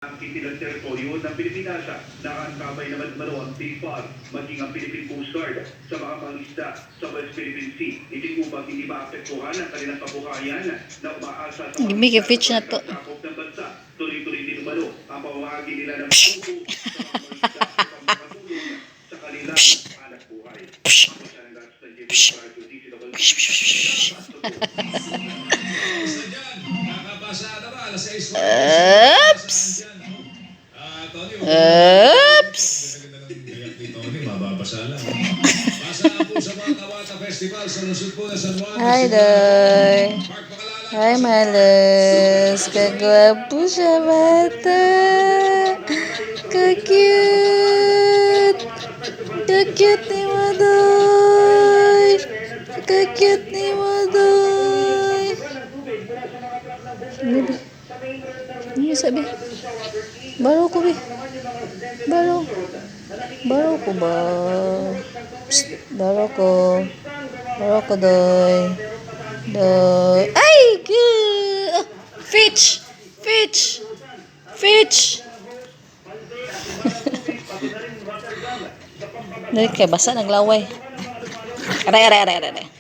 ang kitilang teritoryo ng Pilipinas. Nakakabay naman ang PIFAR, maging ang Philippine Coast Guard sa mga pangisda sa West Philippine Sea. Hindi upang hindi maapektuhan ang kanilang kabuhayan na umaasa sa mga sakop ng bansa. Tuloy-tuloy din umano ang pamamahagi nila ng puso sa mga pangisda upang makatulong sa kanilang anak buhay. Ako siya ng Gas ng JV Radio DCW. Nakabasa na ba? Alas 6. Oops! Oops! Mababasa lang. Basa po sa mga Kawata Festival sa Luzon po na San Juan. Hi, Doy! Hi, Malos! Kagwapo siya, bata! Ka-cute! Ka-cute ni Madoy! Ka-cute ni Madoy! Ano sabi? Baro ko, be. Baro. Baro ko ba? Psst. Baro ko. Baro ko, Doy. Doy. Ay! Oh, Fitch! Fitch! Fitch! Dali kay basa, naglaway. Aray.